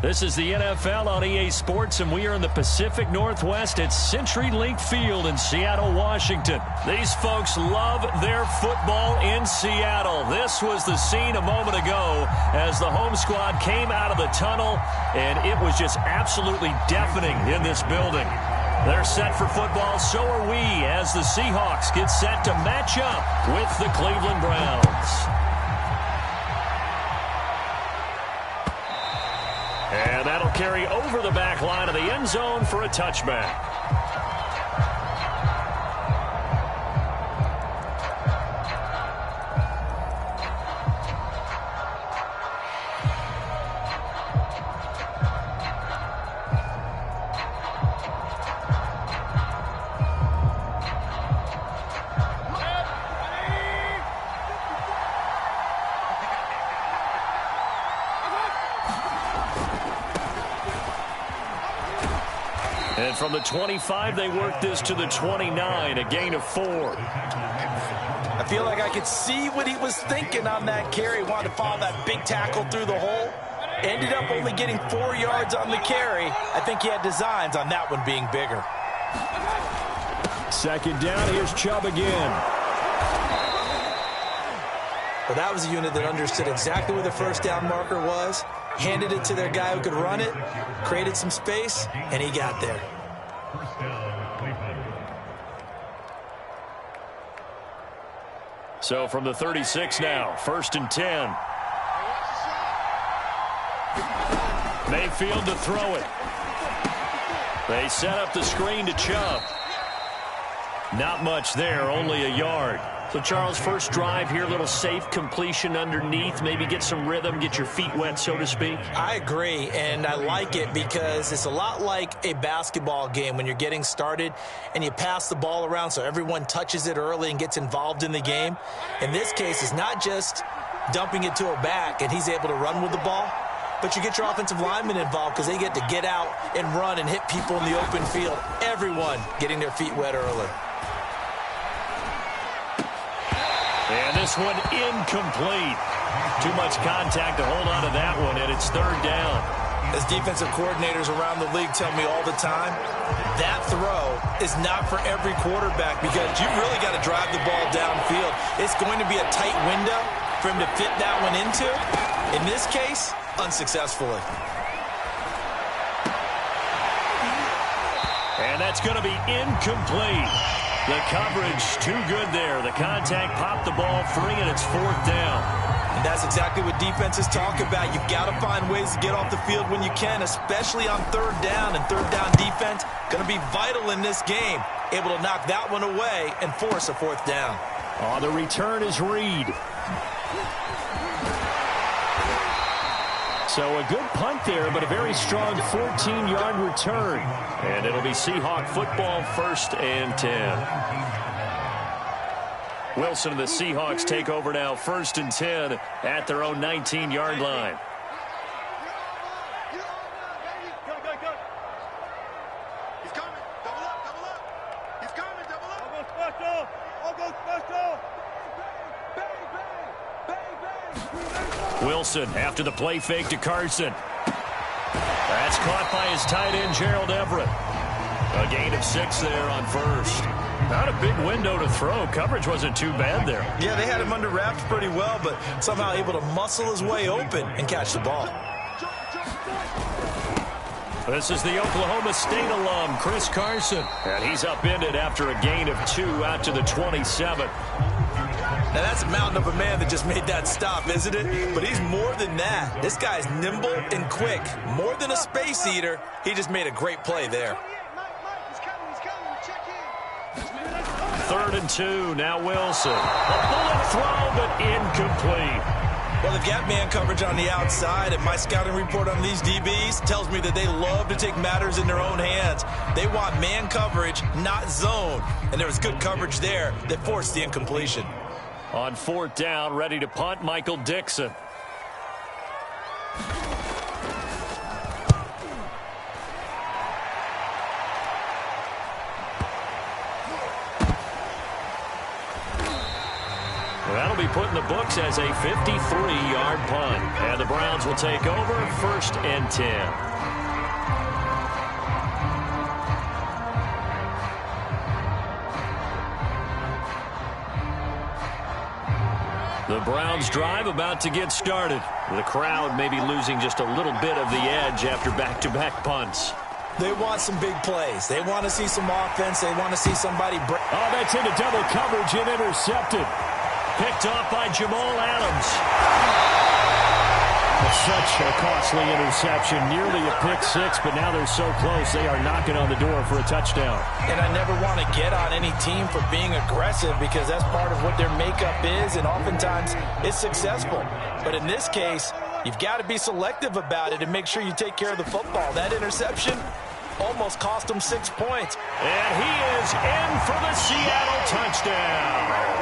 This is the NFL on EA Sports, and we are in the Pacific Northwest at CenturyLink Field in Seattle, Washington. These folks love their football in Seattle. This was the scene a moment ago as the home squad came out of the tunnel, and it was just absolutely deafening in this building. They're set for football, so are we, as the Seahawks get set to match up with the Cleveland Browns. And that'll carry over the back line of the end zone for a touchback. And from the 25, they work this to the 29, a gain of 4. I feel like I could see what he was thinking on that carry. Wanted to follow that big tackle through the hole. Ended up only getting 4 yards on the carry. I think he had designs on that one being bigger. Second down, here's Chubb again. Well, that was a unit that understood exactly where the first down marker was, handed it to their guy who could run it, created some space, and he got there. So from the 36 now, 1st and 10. Mayfield to throw it. They set up the screen to Chubb. Not much there, only a yard. So, Charles, first drive here, a little safe completion underneath, maybe get some rhythm, get your feet wet, so to speak. I agree, and I like it because it's a lot like a basketball game when you're getting started and you pass the ball around so everyone touches it early and gets involved in the game. In this case, it's not just dumping it to a back and he's able to run with the ball, but you get your offensive linemen involved because they get to get out and run and hit people in the open field. Everyone getting their feet wet early. And this one incomplete. Too much contact to hold on to that one, and it's 3rd down. As defensive coordinators around the league tell me all the time, that throw is not for every quarterback because you really got to drive the ball downfield. It's going to be a tight window for him to fit that one into. In this case, unsuccessfully. And that's going to be incomplete. The coverage too good there. The contact popped the ball free, and it's 4th down. And that's exactly what defenses talk about. You've got to find ways to get off the field when you can, especially on 3rd down. And 3rd down defense going to be vital in this game. Able to knock that one away and force a 4th down. Oh, the return is Reed. So a good punt there, but a very strong 14-yard return. And it'll be Seahawk football, 1st and 10. Wilson and the Seahawks take over now, 1st and 10 at their own 19-yard line. He's coming. Double up, double up. He's coming, double up. I'll go special. I'll go special. Wilson after the play fake to Carson. That's caught by his tight end, Gerald Everett. A gain of 6 there on 1st. Not a big window to throw. Coverage wasn't too bad there. Yeah, they had him under wraps pretty well, but somehow able to muscle his way open and catch the ball. This is the Oklahoma State alum, Chris Carson. And he's upended after a gain of 2 out to the 27. Now, that's a mountain of a man that just made that stop, isn't it? But he's more than that. This guy's nimble and quick. More than a space eater, he just made a great play there. 3rd and 2, now Wilson. A bullet throw, but incomplete. Well, they've got man coverage on the outside, and my scouting report on these DBs tells me that they love to take matters in their own hands. They want man coverage, not zone. And there was good coverage there that forced the incompletion. On 4th down, ready to punt, Michael Dixon. Well, that'll be put in the books as a 53-yard punt. And the Browns will take over 1st and 10. The Browns drive about to get started. The crowd may be losing just a little bit of the edge after back-to-back punts. They want some big plays. They want to see some offense. They want to see somebody break. Oh, that's into double coverage and intercepted. Picked off by Jamal Adams. Such a costly interception. Nearly a pick six, but now they're so close. They are knocking on the door for a touchdown. And I never want to get on any team for being aggressive because that's part of what their makeup is, and oftentimes it's successful. But in this case, you've got to be selective about it and make sure you take care of the football. That interception almost cost them 6 points. And he is in for the Seattle touchdown.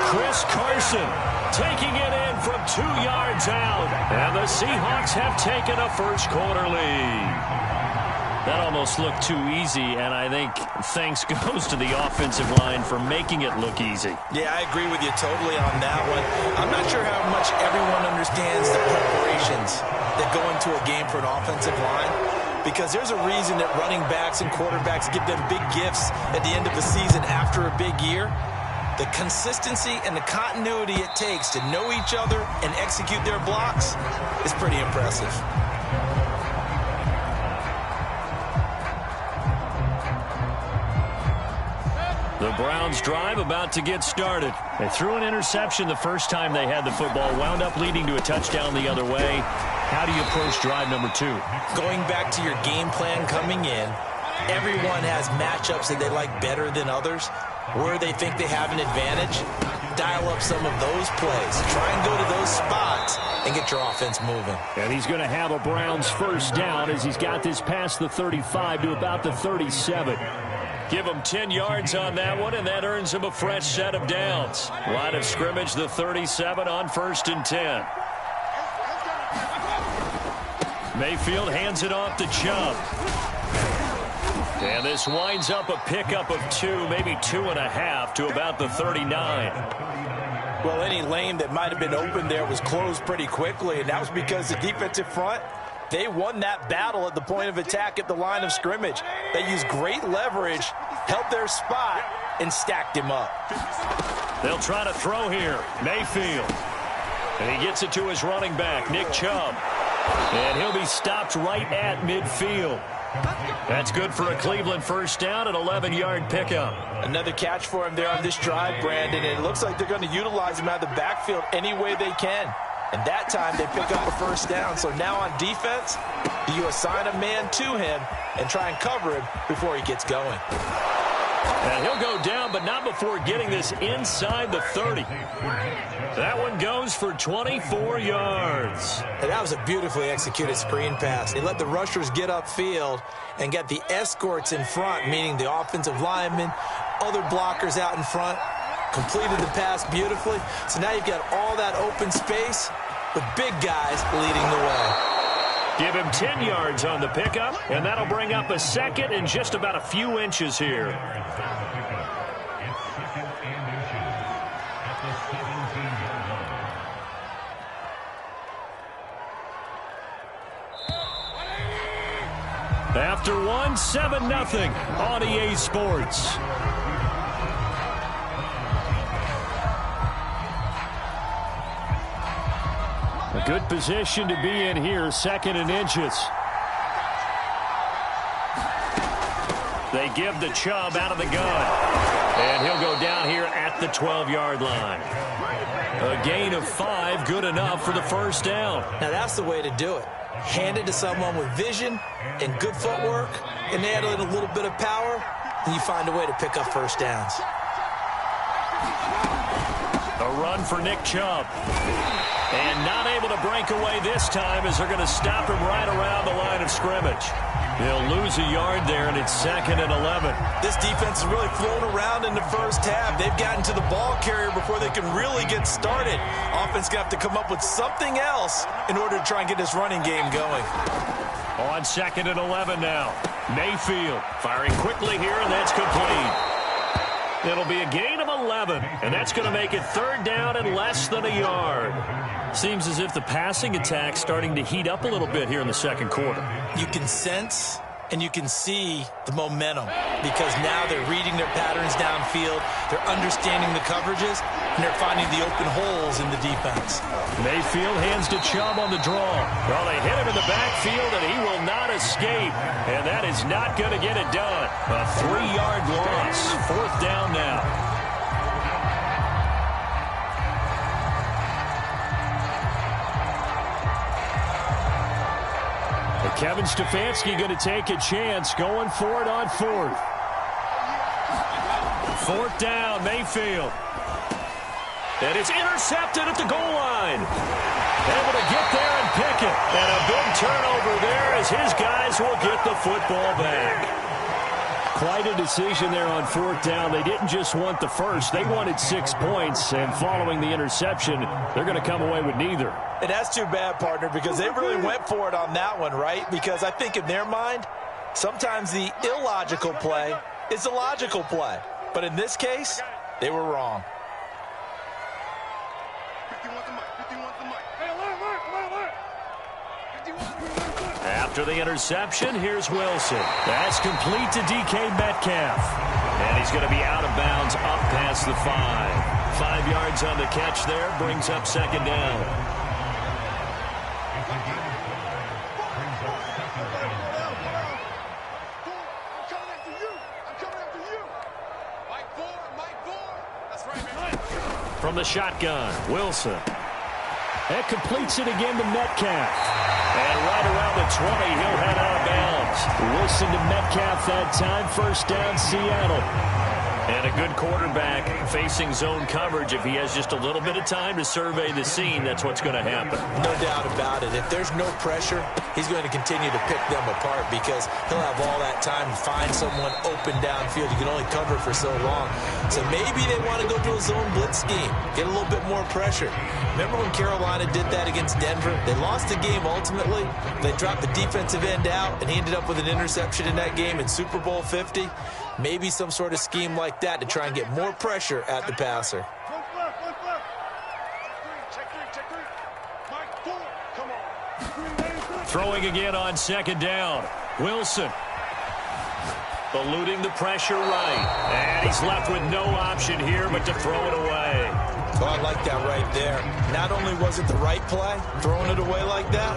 Chris Carson taking it in from 2 yards out. And the Seahawks have taken a first-quarter lead. That almost looked too easy, and I think thanks goes to the offensive line for making it look easy. Yeah, I agree with you totally on that one. I'm not sure how much everyone understands the preparations that go into a game for an offensive line, because there's a reason that running backs and quarterbacks give them big gifts at the end of the season after a big year. The consistency and the continuity it takes to know each other and execute their blocks is pretty impressive. The Browns drive about to get started. They threw an interception the first time they had the football, wound up leading to a touchdown the other way. How do you approach drive number 2? Going back to your game plan coming in, everyone has matchups that they like better than others. Where they think they have an advantage, dial up some of those plays. Try and go to those spots and get your offense moving. And he's going to have a Browns first down as he's got this past the 35 to about the 37. Give him 10 yards on that one, and that earns him a fresh set of downs. Line of scrimmage, the 37 on 1st and 10. Mayfield hands it off to Chubb. And this winds up a pickup of 2, maybe 2.5 to about the 39. Well, any lane that might have been open there was closed pretty quickly, and that was because the defensive front, they won that battle at the point of attack at the line of scrimmage. They used great leverage, held their spot, and stacked him up. They'll try to throw here. Mayfield. And he gets it to his running back, Nick Chubb. And he'll be stopped right at midfield. That's good for a Cleveland first down, an 11-yard pickup. Another catch for him there on this drive, Brandon, and it looks like they're going to utilize him out of the backfield any way they can. And that time they pick up a first down. So now on defense, do you assign a man to him and try and cover him before he gets going? And he'll go down, but not before getting this inside the 30. That one goes for 24 yards. And that was a beautifully executed screen pass. They let the rushers get upfield and got the escorts in front, meaning the offensive linemen, other blockers out in front, completed the pass beautifully. So now you've got all that open space with big guys leading the way. Give him 10 yards on the pickup, and that'll bring up a second and just about a few inches here. After one, 7-0 on EA Sports. A good position to be in here, 2nd and inches. They give the Chubb out of the gun. And he'll go down here at the 12-yard line. A gain of 5, good enough for the first down. Now that's the way to do it. Hand it to someone with vision and good footwork, and add in a little bit of power, and you find a way to pick up first downs. A run for Nick Chubb. And not able to break away this time as they're going to stop him right around the line of scrimmage. He'll lose a yard there, and it's 2nd and 11. This defense has really flown around in the first half. They've gotten to the ball carrier before they can really get started. Offense going to have to come up with something else in order to try and get this running game going. On 2nd and 11 now. Mayfield firing quickly here, and that's complete. It'll be a gain of 11. And that's going to make it third down and less than a yard. Seems as if the passing attack's starting to heat up a little bit here in the second quarter. You can sense and you can see the momentum because now they're reading their patterns downfield, they're understanding the coverages, and they're finding the open holes in the defense. Mayfield hands to Chubb on the draw. Well, they hit him in the backfield, and he will not escape. And that is not going to get it done. A 3-yard loss. Fourth down now. Kevin Stefanski going to take a chance, going for it on fourth. Fourth down, Mayfield. And it's intercepted at the goal line. Able to get there and pick it. And a big turnover there as his guys will get the football back. Quite a decision there on fourth down. They didn't just want the first. They wanted 6 points. And following the interception, they're going to come away with neither. And that's too bad, partner, because they really went for it on that one, right? Because I think in their mind, sometimes the illogical play is the logical play. But in this case, they were wrong. After the interception, here's Wilson. That's complete to DK Metcalf. And he's going to be out of bounds up past the 5. 5 yards on the catch there, brings up second down. From the shotgun, Wilson. That completes it again to Metcalf. And right around the 20, he'll head out of bounds. Wilson to Metcalf that time. First down, Seattle. And a good quarterback facing zone coverage. If he has just a little bit of time to survey the scene, that's what's going to happen. No doubt about it. If there's no pressure, he's going to continue to pick them apart because he'll have all that time to find someone open downfield. You can only cover for so long. So maybe they want to go to a zone blitz scheme, get a little bit more pressure. Remember when Carolina did that against Denver? They lost the game ultimately. They dropped the defensive end out, and he ended up with an interception in that game in Super Bowl 50. Maybe some sort of scheme like that to try and get more pressure at the passer. Throwing again on second down. Wilson. Eluding the pressure right. And he's left with no option here but to throw it away. Oh, I like that right there. Not only was it the right play, throwing it away like that,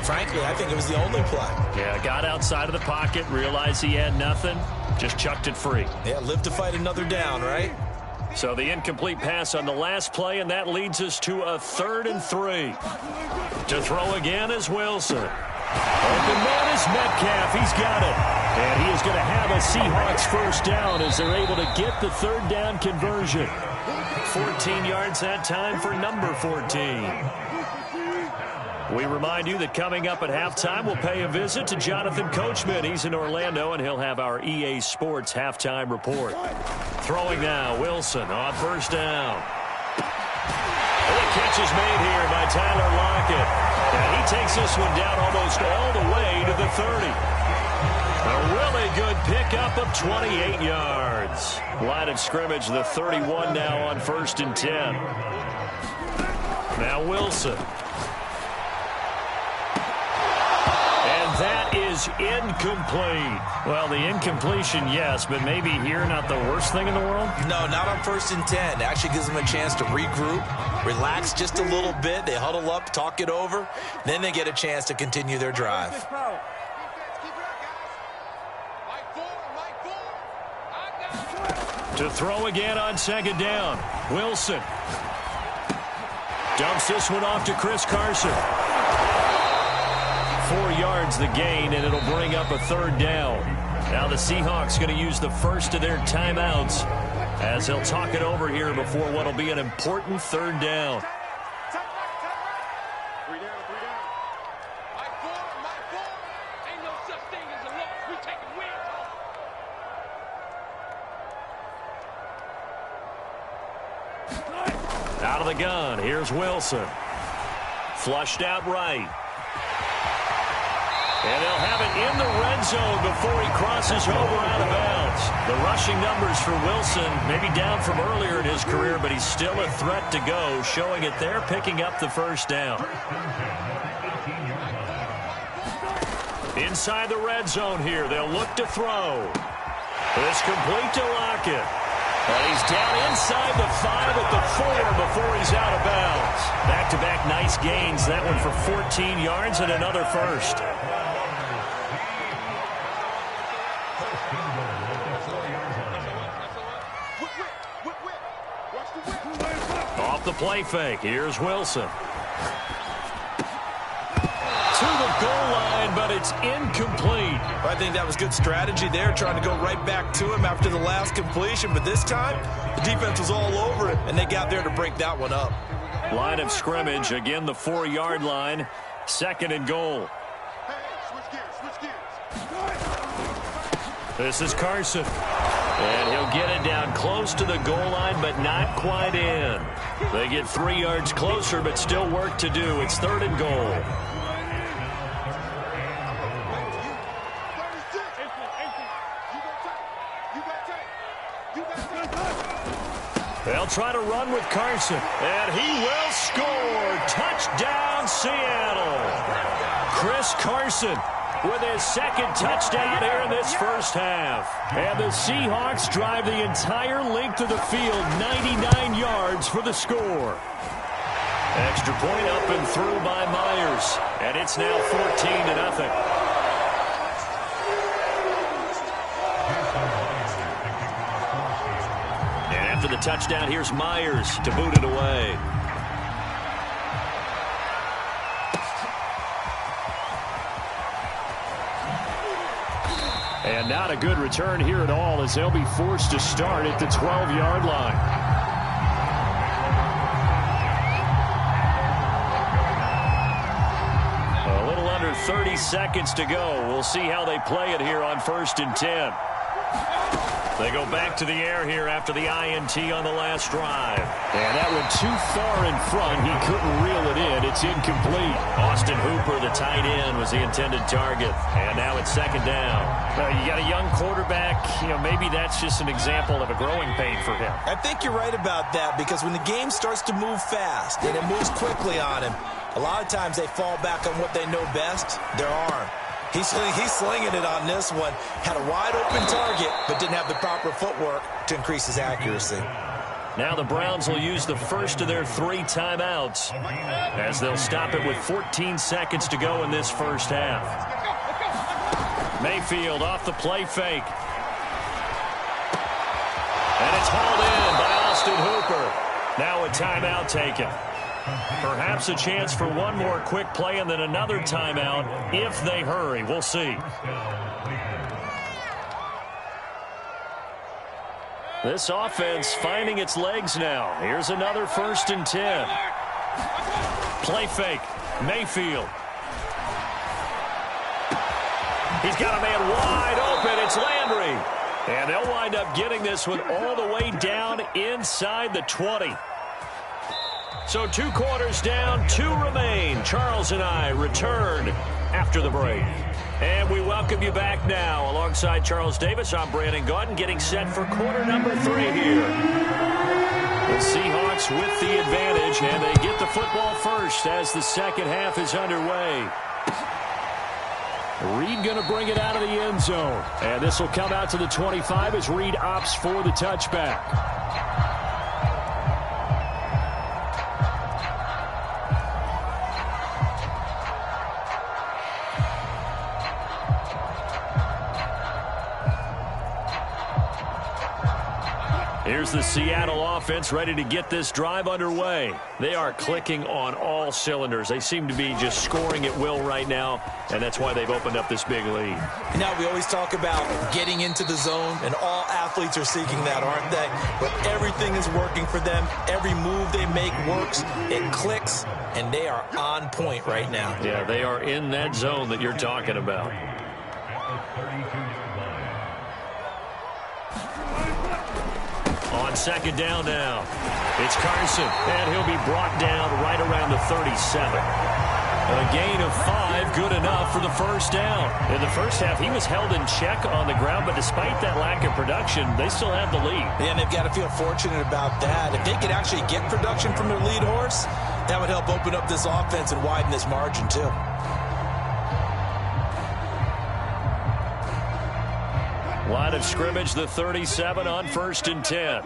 frankly, I think it was the only play. Yeah, got outside of the pocket, realized he had nothing, just chucked it free. Yeah, live to fight another down, right? So the incomplete pass on the last play, and that leads us to a 3rd and 3. To throw again is Wilson. Open man is Metcalf. He's got it. And he is going to have a Seahawks first down as they're able to get the 3rd down conversion. 14 yards that time for number 14. We remind you that coming up at halftime, we'll pay a visit to Jonathan Coachman. He's in Orlando, and he'll have our EA Sports halftime report. Throwing now, Wilson on first down. And the catch is made here by Tyler Lockett. And he takes this one down almost all the way to the 30. A really good pickup of 28 yards. Line of scrimmage, the 31 now on 1st and 10. Now Wilson. That is incomplete. Well, the incompletion, yes, but maybe here not the worst thing in the world? No, not on 1st and 10. It actually gives them a chance to regroup, relax just a little bit. They huddle up, talk it over. Then they get a chance to continue their drive. To throw again on second down. Wilson. Dumps this one off to Chris Carson. 4 yards the gain, and it'll bring up a 3rd down. Now the Seahawks going to use the first of their timeouts as they'll talk it over here before what will be an important 3rd down. Out of the gun, here's Wilson. Flushed out right. And they'll have it in the red zone before he crosses over out of bounds. The rushing numbers for Wilson maybe down from earlier in his career, but he's still a threat to go, showing it there, picking up the first down. Inside the red zone here, they'll look to throw. It's complete to Lockett. And he's down inside the 5 at the 4 before he's out of bounds. Back-to-back nice gains. That one for 14 yards and another first. Off the play fake. Here's Wilson. To the goal line, but it's incomplete. I think that was good strategy there, trying to go right back to him after the last completion. But this time, the defense was all over it, and they got there to break that one up. Line of scrimmage, again the 4-yard line. 2nd and goal. This is Carson. And he'll get it down close to the goal line, but not quite in. They get 3 yards closer, but still work to do. It's 3rd and goal. They'll try to run with Carson, and he will score. Touchdown, Seattle. Chris Carson with his 2nd touchdown here in this first half. And the Seahawks drive the entire length of the field, 99 yards for the score. Extra point up and through by Myers, and it's now 14-0. After the touchdown, here's Myers to boot it away. And not a good return here at all, as they'll be forced to start at the 12-yard line. A little under 30 seconds to go. We'll see how they play it here on 1st and 10. They go back to the air here after the INT on the last drive. And that went too far in front. He couldn't reel it in. It's incomplete. Austin Hooper, the tight end, was the intended target. And now it's 2nd down. You got a young quarterback. Maybe that's just an example of a growing pain for him. I think you're right about that, because when the game starts to move fast and it moves quickly on him, a lot of times they fall back on what they know best, their arm. He's slinging it on this one. Had a wide-open target, but didn't have the proper footwork to increase his accuracy. Now the Browns will use the first of their 3 timeouts, as they'll stop it with 14 seconds to go in this first half. Mayfield off the play fake. And it's hauled in by Austin Hooper. Now a timeout taken. Perhaps a chance for one more quick play and then another timeout if they hurry. We'll see. This offense finding its legs now. Here's another 1st and 10. Play fake. Mayfield. He's got a man wide open. It's Landry. And they'll wind up getting this one all the way down inside the 20. So 2 quarters down, 2 remain. Charles and I return after the break. And we welcome you back now. Alongside Charles Davis, I'm Brandon Gaudin, getting set for quarter number 3 here. The Seahawks with the advantage, and they get the football first as the second half is underway. Reed going to bring it out of the end zone. And this will come out to the 25 as Reed opts for the touchback. Here's the Seattle offense ready to get this drive underway. They are clicking on all cylinders. They seem to be just scoring at will right now, and that's why they've opened up this big lead. Now, we always talk about getting into the zone, and all athletes are seeking that, aren't they? But everything is working for them. Every move they make works. It clicks, and they are on point right now. Yeah, they are in that zone that you're talking about. On 2nd down now, it's Carson, and he'll be brought down right around the 37. A gain of 5, good enough for the first down. In the first half, he was held in check on the ground, but despite that lack of production, they still have the lead. Yeah, and they've got to feel fortunate about that. If they could actually get production from their lead horse, that would help open up this offense and widen this margin, too. Line of scrimmage, the 37 on 1st and 10.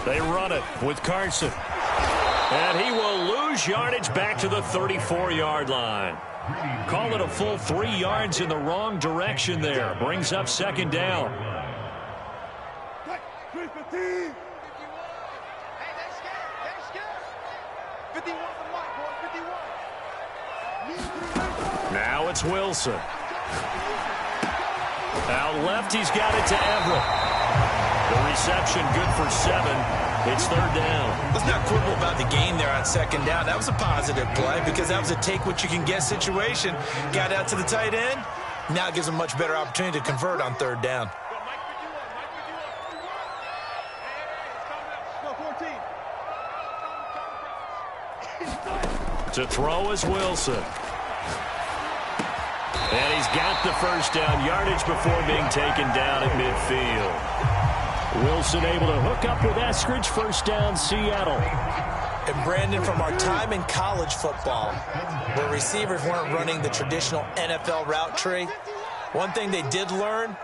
They run it with Carson. And he will lose yardage back to the 34-yard line. Call it a full 3 yards in the wrong direction there. Brings up 2nd down. Now it's Wilson. Out left, he's got it to Everett. The reception good for 7. It's 3rd down. Let's not quibble about the gain there on 2nd down. That was a positive play because that was a take-what-you-can-get situation. Got out to the tight end. Now it gives him a much better opportunity to convert on 3rd down. To throw is Wilson. And he's got the first down yardage before being taken down at midfield. Wilson able to hook up with Eskridge. First down, Seattle. And Brandon, from our time in college football, where receivers weren't running the traditional NFL route tree, one thing they did learn,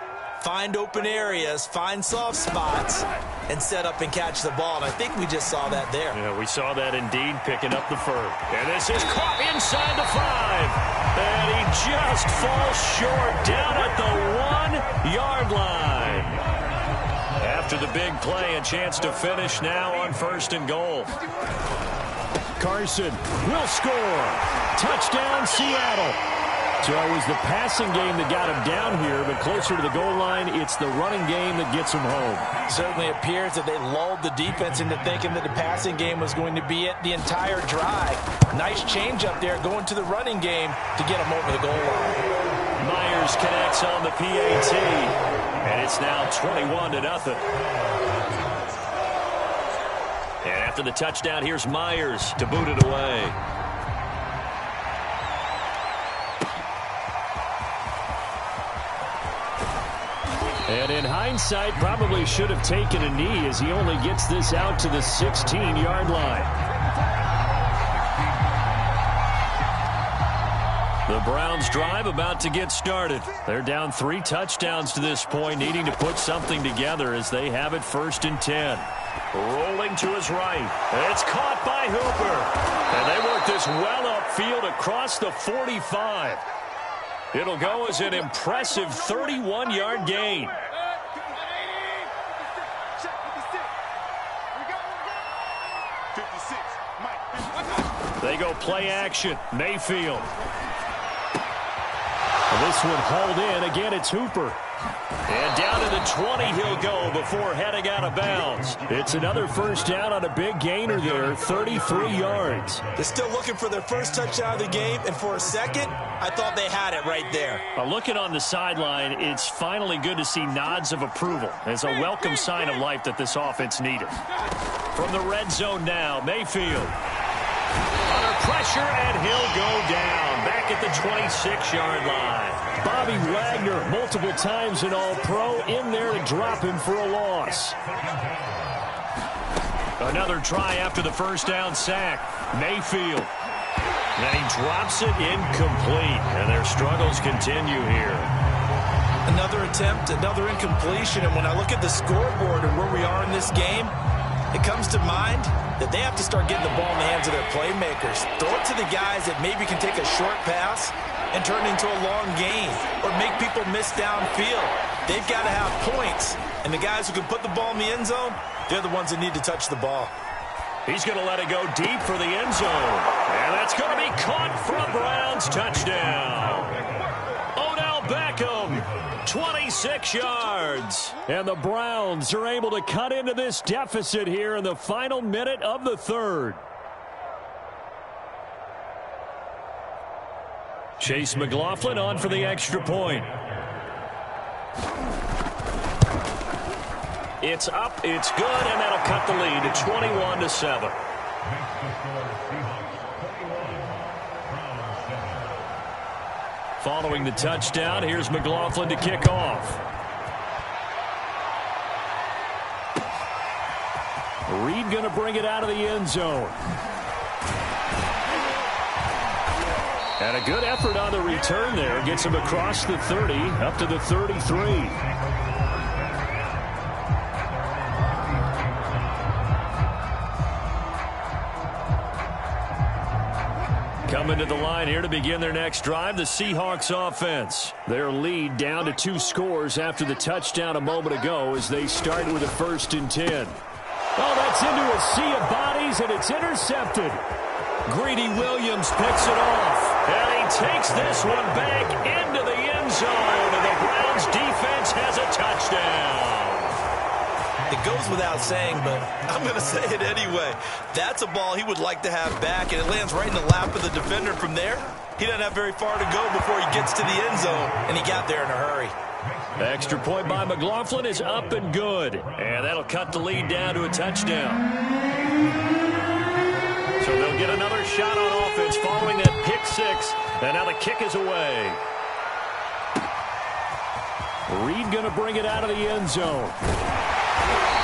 find open areas, find soft spots, and set up and catch the ball. And I think we just saw that there. Yeah, we saw that indeed, picking up the first. And this is caught inside the 5. And he just falls short down at the 1-yard line. After the big play, a chance to finish now on 1st and goal. Carson will score. Touchdown, Seattle. So it was the passing game that got him down here, but closer to the goal line, it's the running game that gets him home. Certainly appears that they lulled the defense into thinking that the passing game was going to be it the entire drive. Nice change up there going to the running game to get him over the goal line. Myers connects on the PAT, and it's now 21-0. And after the touchdown, here's Myers to boot it away. And in hindsight, probably should have taken a knee as he only gets this out to the 16-yard line. The Browns drive about to get started. They're down 3 touchdowns to this point, needing to put something together as they have it 1st and 10. Rolling to his right. It's caught by Hooper. And they work this well upfield across the 45. It'll go as an impressive 31-yard gain. They go play action. Mayfield. This one hauled in. Again, it's Hooper. And down to the 20 he'll go before heading out of bounds. It's another first down on a big gainer there, 33 yards. They're still looking for their first touchdown of the game, and for a second, I thought they had it right there. Looking on the sideline, it's finally good to see nods of approval. It's a welcome sign of life that this offense needed. From the red zone now, Mayfield. Under pressure, and he'll go down. Back at the 26-yard line. Bobby Wagner, multiple times an All-Pro, in there to drop him for a loss. Another try after the first down sack. Mayfield. Then he drops it incomplete, and their struggles continue here. Another attempt, another incompletion, and when I look at the scoreboard and where we are in this game, it comes to mind that they have to start getting the ball in the hands of their playmakers. Throw it to the guys that maybe can take a short pass and turn into a long gain or make people miss downfield. They've got to have points, and the guys who can put the ball in the end zone, they're the ones that need to touch the ball. He's going to let it go deep for the end zone. And that's going to be caught for a Browns touchdown. Odell Beckham, 26 yards. And the Browns are able to cut into this deficit here in the final minute of the third. Chase McLaughlin on for the extra point. It's up, it's good, and that'll cut the lead to 21-7. Following the touchdown, here's McLaughlin to kick off. Reed going to bring it out of the end zone. And a good effort on the return there. Gets him across the 30, up to the 33. Coming to the line here to begin their next drive, the Seahawks offense. Their lead down to 2 scores after the touchdown a moment ago as they start with a 1st and 10. Oh, that's into a sea of bodies, and it's intercepted. Greedy Williams picks it off, and he takes this one back into the end zone, and the Browns defense has a touchdown. It goes without saying, but I'm going to say it anyway. That's a ball he would like to have back, and it lands right in the lap of the defender from there. He doesn't have very far to go before he gets to the end zone, and he got there in a hurry. The extra point by McLaughlin is up and good, and that'll cut the lead down to a touchdown. So they'll get another shot on offense following that pick 6, and now the kick is away. Reed going to bring it out of the end zone.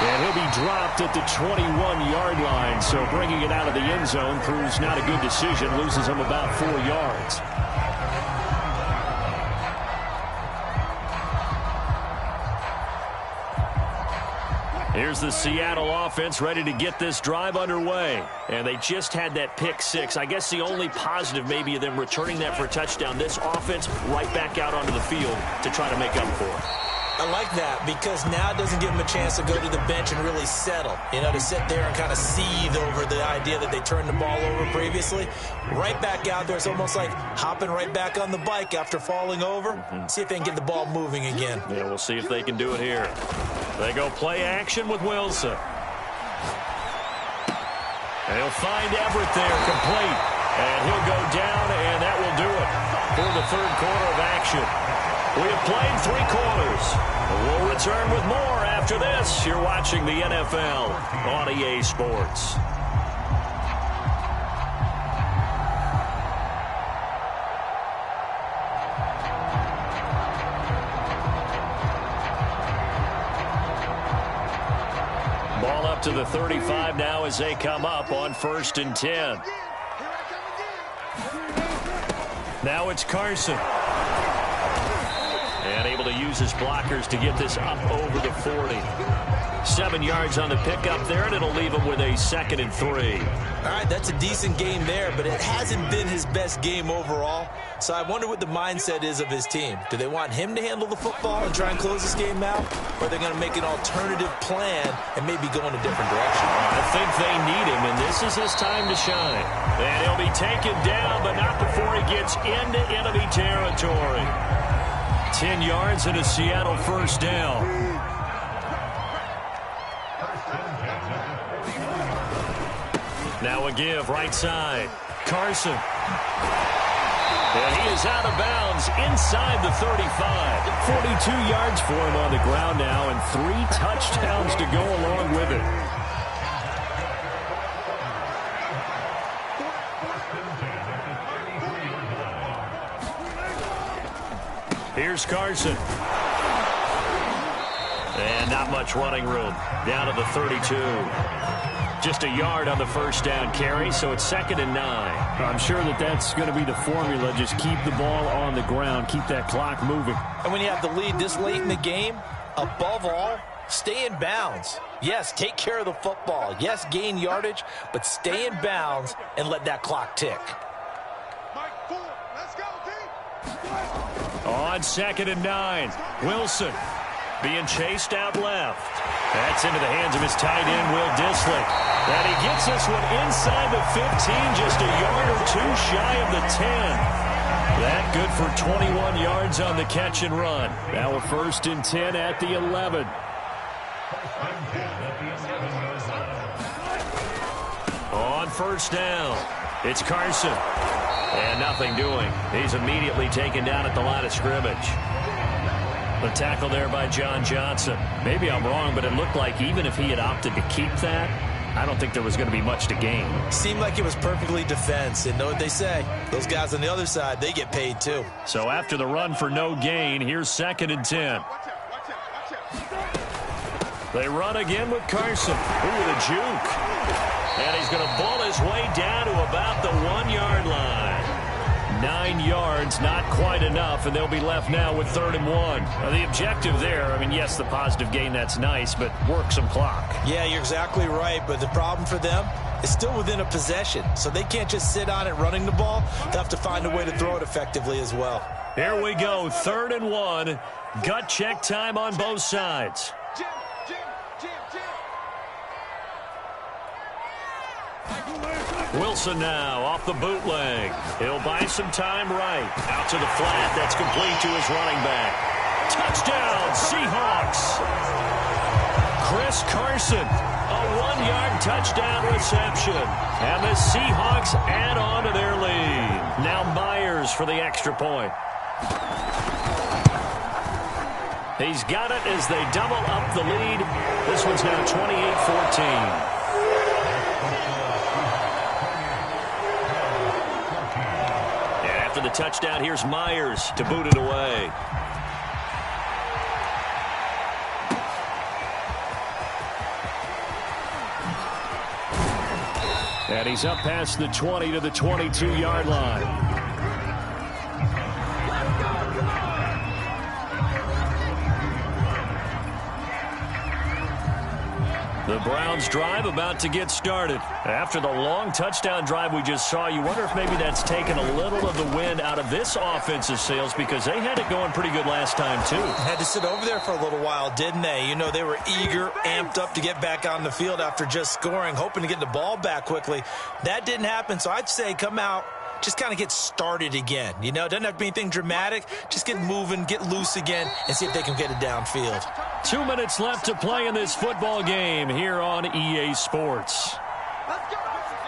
And he'll be dropped at the 21-yard line, so bringing it out of the end zone proves not a good decision, loses him about 4 yards. Here's the Seattle offense ready to get this drive underway. And they just had that pick 6. I guess the only positive maybe of them returning that for a touchdown. This offense right back out onto the field to try to make up for it. I like that because now it doesn't give them a chance to go to the bench and really settle. You know, to sit there and kind of seethe over the idea that they turned the ball over previously. Right back out there. It's almost like hopping right back on the bike after falling over. See if they can get the ball moving again. Yeah, we'll see if they can do it here. They go play action with Wilson. And he'll find Everett there, complete. And he'll go down, and that will do it for the 3rd quarter of action. We have played 3 quarters. We'll return with more after this. You're watching the NFL on EA Sports. Ball up to the 35 now as they come up on 1st and 10. Now it's Carson. And able to use his blockers to get this up over the 40. 7 yards on the pickup there, and it'll leave him with a 2nd and 3. All right, that's a decent game there, but it hasn't been his best game overall. So I wonder what the mindset is of his team. Do they want him to handle the football and try and close this game out? Or are they going to make an alternative plan and maybe go in a different direction? I think they need him, and this is his time to shine. And he'll be taken down, but not before he gets into enemy territory. 10 yards and a Seattle 1st down. Now a give, right side. Carson. And he is out of bounds inside the 35. 42 yards for him on the ground now, and 3 touchdowns to go along with it. Here's Carson. And not much running room. Down to the 32. Just a yard on the 1st down carry, so it's 2nd and 9. I'm sure that's going to be the formula. Just keep the ball on the ground. Keep that clock moving. And when you have the lead this late in the game, above all, stay in bounds. Yes, take care of the football. Yes, gain yardage, but stay in bounds and let that clock tick. On 2nd and 9, Wilson being chased out left. That's into the hands of his tight end, Will Dissly. And he gets this one inside the 15, just a yard or 2 shy of the 10. That good for 21 yards on the catch and run. Now a 1st and 10 at the 11. On 1st down, it's Carson. And nothing doing. He's immediately taken down at the line of scrimmage. The tackle there by John Johnson. Maybe I'm wrong, but it looked like even if he had opted to keep that, I don't think there was going to be much to gain. Seemed like it was perfectly defense. And know what they say? Those guys on the other side, they get paid too. So after the run for no gain, here's 2nd and 10. They run again with Carson. Ooh, the juke. And he's going to bull his way down to about the 1-yard line. 9 yards, not quite enough, and they'll be left now with 3rd and 1. The objective there, I mean, yes, the positive gain, that's nice, but work some clock. Yeah, you're exactly right, but the problem for them is still within a possession, so they can't just sit on it running the ball. They'll have to find a way to throw it effectively as well. Here we go, 3rd and 1. Gut check time on both sides. Wilson now off the bootleg. He'll buy some time right. Out to the flat. That's complete to his running back. Touchdown, Seahawks. Chris Carson, a 1-yard touchdown reception. And the Seahawks add on to their lead. Now Myers for the extra point. He's got it as they double up the lead. This one's now 28-14. After the touchdown, here's Myers to boot it away. And he's up past the 20 to the 22-yard line. The Browns drive about to get started. After the long touchdown drive we just saw, you wonder if maybe that's taken a little of the wind out of this offense's sails because they had it going pretty good last time, too. Had to sit over there for a little while, didn't they? You know, they were eager, amped up to get back on the field after just scoring, hoping to get the ball back quickly. That didn't happen, so I'd say come out, just kind of get started again. You know, it doesn't have to be anything dramatic. Just get moving, get loose again, and see if they can get it downfield. 2 minutes left to play in this football game here on EA Sports.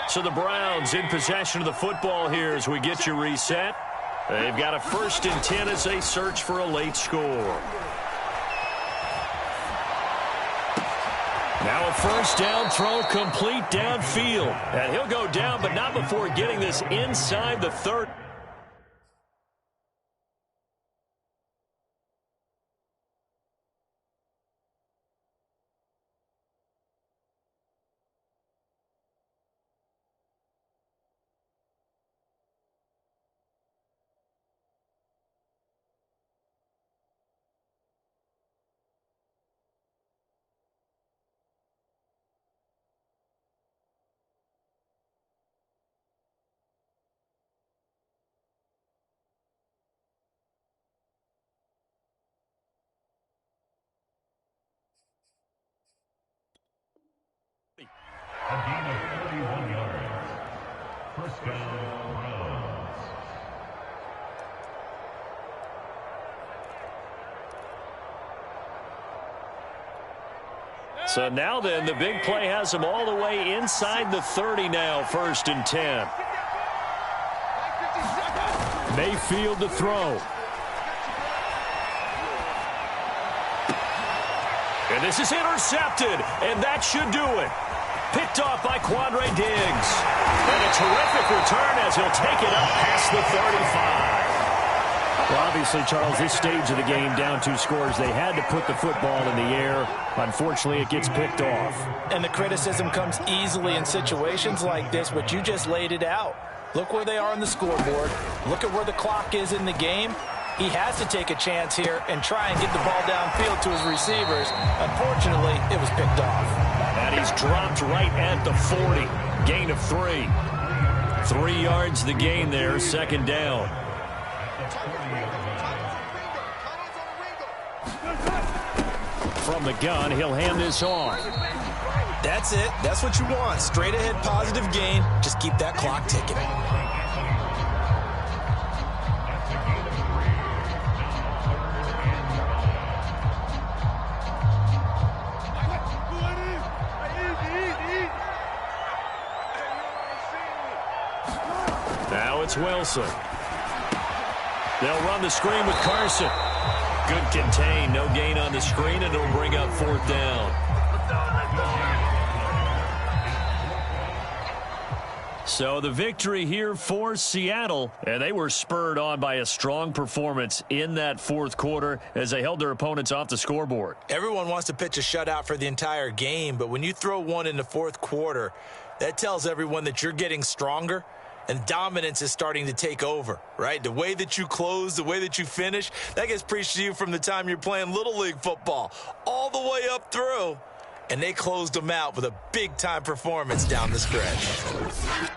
So the Browns in possession of the football here as we get you reset. They've got a 1st and 10 as they search for a late score. Now a 1st down throw complete downfield. And he'll go down, but not before getting this inside the 30. A gain of 31 yards. 1st down, Browns. So now then, the big play has them all the way inside the 30 now, 1st and 10. Mayfield to throw. And this is intercepted, and that should do it. Picked off by Quandre Diggs. And a terrific return as he'll take it up past the 35. Well, obviously, Charles, this stage of the game, down 2 scores, they had to put the football in the air. Unfortunately, it gets picked off. And the criticism comes easily in situations like this, but you just laid it out. Look where they are on the scoreboard. Look at where the clock is in the game. He has to take a chance here and try and get the ball downfield to his receivers. Unfortunately, it was picked off. And he's dropped right at the 40. Gain of 3. 3 yards the gain there, 2nd down. From the gun, he'll hand this off. That's it. That's what you want. Straight ahead positive gain. Just keep that clock ticking. Now it's Wilson. They'll run the screen with Carson. Good contain. No gain on the screen, and it'll bring up 4th down. So the victory here for Seattle, and they were spurred on by a strong performance in that fourth quarter as they held their opponents off the scoreboard. Everyone wants to pitch a shutout for the entire game, but when you throw one in the fourth quarter, that tells everyone that you're getting stronger and dominance is starting to take over, right? The way that you close, the way that you finish, that gets preached to you from the time you're playing Little League football all the way up through. And they closed them out with a big-time performance down the stretch.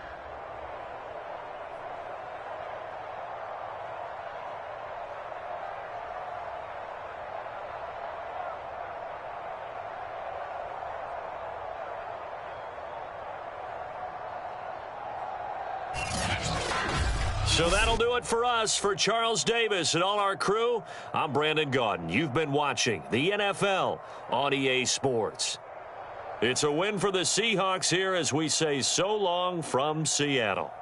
So that'll do it for us. For Charles Davis and all our crew, I'm Brandon Gaudin. You've been watching the NFL on EA Sports. It's a win for the Seahawks here as we say so long from Seattle.